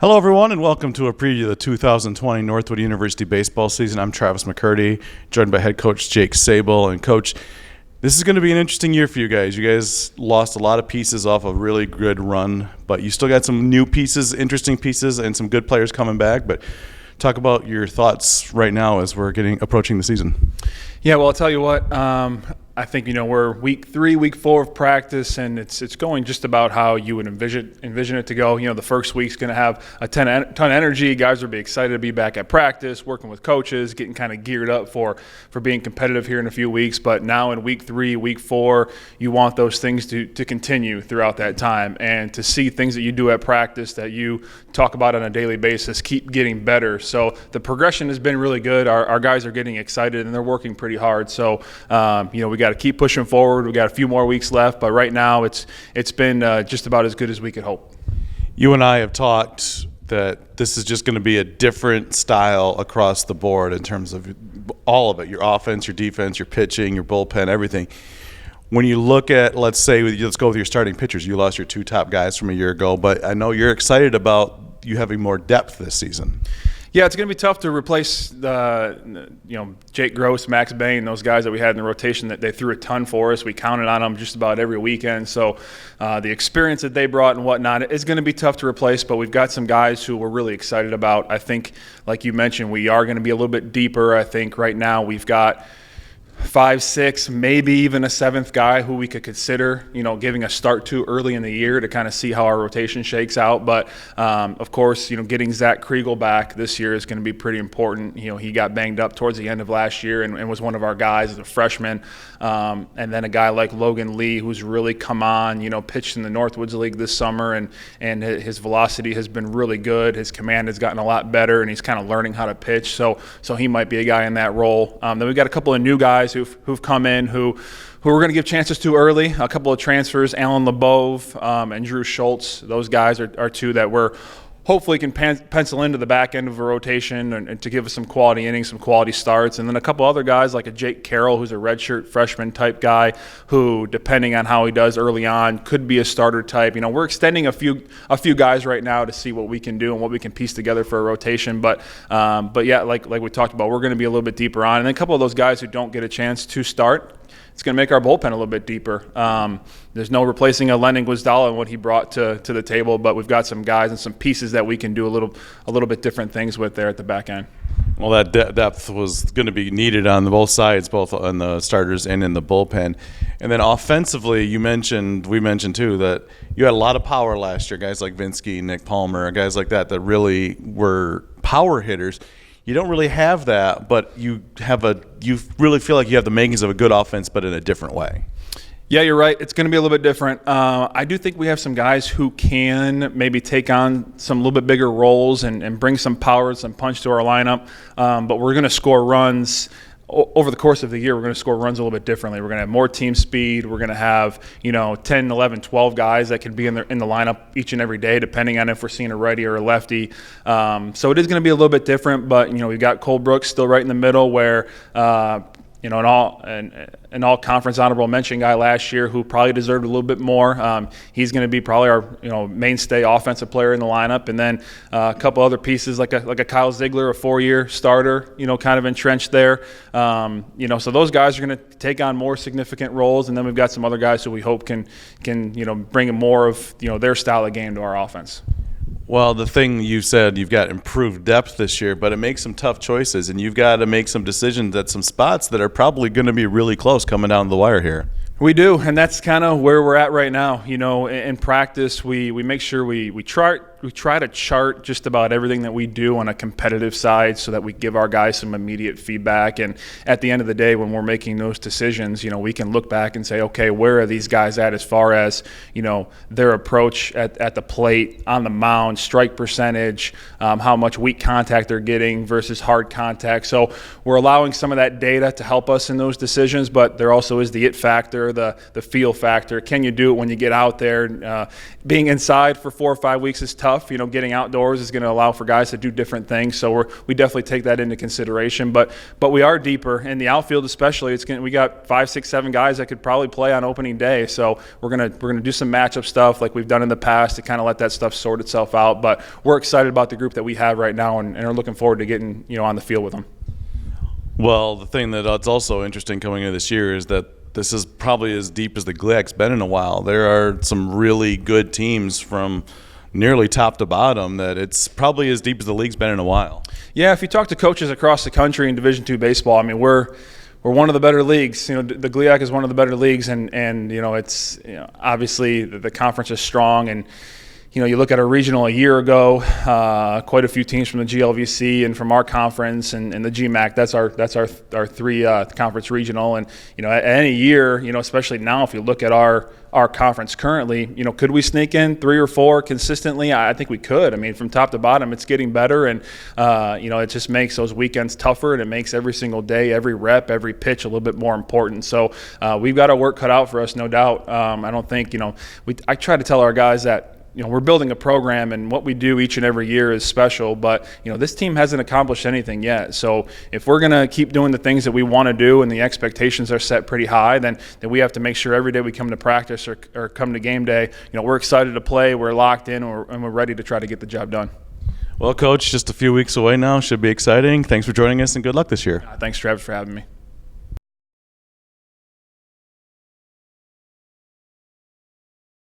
Hello, everyone, and welcome to a preview of the 2020 Northwood University baseball season. I'm Travis McCurdy, joined by head coach Jake Sabol. And, Coach, this is going to be an interesting year for you guys. You guys lost a lot of pieces off a really good run, but you still got some new pieces, interesting pieces, and some good players coming back. But talk about your thoughts right now as we're approaching the season. Yeah, well, I'll tell you what. I think we're week 3, week 4 of practice, and it's going just about how you would envision it to go. The first week's going to have a ton of energy. Guys will be excited to be back at practice, working with coaches, getting kind of geared up for being competitive here in a few weeks. But now in week 3, week 4, you want those things to continue throughout that time, and to see things that you do at practice that you talk about on a daily basis keep getting better. So the progression has been really good. Our guys are getting excited and they're working pretty hard. So we got to keep pushing forward. We got a few more weeks left, but right now it's been just about as good as we could hope. You and I have talked that this is just going to be a different style across the board in terms of all of it, your offense, your defense, your pitching, your bullpen, everything. When you look at, let's go with your starting pitchers. You lost your 2 top guys from a year ago, but I know you're excited about you having more depth this season. Yeah, it's going to be tough to replace Jake Gross, Max Bain, those guys that we had in the rotation that they threw a ton for us. We counted on them just about every weekend. So the experience that they brought and whatnot is going to be tough to replace, but we've got some guys who we're really excited about. I think, like you mentioned, we are going to be a little bit deeper. I think right now we've got 5, 6, maybe even a 7th guy who we could consider, giving a start to early in the year to kind of see how our rotation shakes out. But of course, getting Zach Kriegel back this year is going to be pretty important. He got banged up towards the end of last year and was one of our guys as a freshman. And then a guy like Logan Lee, who's really come on, pitched in the Northwoods League this summer, and his velocity has been really good. His command has gotten a lot better, and he's kind of learning how to pitch. So he might be a guy in that role. Then we've got a couple of new guys who've come in who we're going to give chances to early. A couple of transfers, Alan LeBove and Drew Schultz. Those guys are 2 that we're hopefully can pencil into the back end of a rotation and to give us some quality innings, some quality starts. And then a couple other guys like a Jake Carroll, who's a redshirt freshman type guy who, depending on how he does early on, could be a starter type. We're extending a few guys right now to see what we can do and what we can piece together for a rotation. But yeah, like we talked about, we're going to be a little bit deeper on. And then a couple of those guys who don't get a chance to start, it's going to make our bullpen a little bit deeper. There's no replacing a Lennon Guizdala and what he brought to the table, but we've got some guys and some pieces that we can do a little bit different things with there at the back end. Well, that depth was going to be needed on both sides, both on the starters and in the bullpen. And then offensively, we mentioned too that you had a lot of power last year. Guys like Vinsky, Nick Palmer, guys like that really were power hitters. You don't really have that, but you really feel like you have the makings of a good offense, but in a different way. Yeah, you're right. It's going to be a little bit different. I do think we have some guys who can maybe take on some little bit bigger roles and bring some power and some punch to our lineup, but we're going to score runs. Over the course of the year, we're going to score runs a little bit differently. We're going to have more team speed. We're going to have 10, 11, 12 guys that can be in the lineup each and every day, depending on if we're seeing a righty or a lefty. So it is going to be a little bit different, but we've got Cole Brooks still right in the middle, where an all-conference honorable mention guy last year who probably deserved a little bit more. He's going to be probably our mainstay offensive player in the lineup, and then a couple other pieces like a Kyle Ziegler, a 4-year starter, kind of entrenched there. So those guys are going to take on more significant roles, and then we've got some other guys who we hope can bring more of their style of game to our offense. Well, the thing you said, you've got improved depth this year, but it makes some tough choices, and you've got to make some decisions at some spots that are probably going to be really close coming down the wire here. We do, and that's kind of where we're at right now. In practice, we make sure we try to chart just about everything that we do on a competitive side so that we give our guys some immediate feedback. And at the end of the day, when we're making those decisions, we can look back and say, okay, where are these guys at as far as, their approach at the plate, on the mound, strike percentage, how much weak contact they're getting versus hard contact. So we're allowing some of that data to help us in those decisions, but there also is the it factor, the feel factor. Can you do it when you get out there? Being inside for 4 or 5 weeks is tough. tough. Getting outdoors is going to allow for guys to do different things. So we definitely take that into consideration. But we are deeper in the outfield, especially. We got 5, 6, 7 guys that could probably play on opening day. So we're gonna do some matchup stuff like we've done in the past to kind of let that stuff sort itself out. But we're excited about the group that we have right now, and are looking forward to getting on the field with them. Well, the thing that's also interesting coming into this year is that this is probably as deep as the GLIAC's been in a while. There are some really good teams from nearly top to bottom that it's probably as deep as the league's been in a while. Yeah, if you talk to coaches across the country in Division II baseball, I mean, we're one of the better leagues. The GLIAC is one of the better leagues, and it's obviously the conference is strong. And you look at our regional a year ago, quite a few teams from the GLVC and from our conference and the GMAC. That's our 3 conference regional. And at any year, especially now, if you look at our conference currently, could we sneak in 3 or 4 consistently? I think we could. I mean, from top to bottom, it's getting better, and it just makes those weekends tougher, and it makes every single day, every rep, every pitch a little bit more important. So we've got our work cut out for us, no doubt. I don't think I try to tell our guys that. We're building a program, and what we do each and every year is special, but this team hasn't accomplished anything yet. So if we're going to keep doing the things that we want to do and the expectations are set pretty high, then we have to make sure every day we come to practice or come to game day, we're excited to play, we're locked in, and we're ready to try to get the job done. Well, Coach, just a few weeks away now. Should be exciting. Thanks for joining us, and good luck this year. Thanks, Travis, for having me.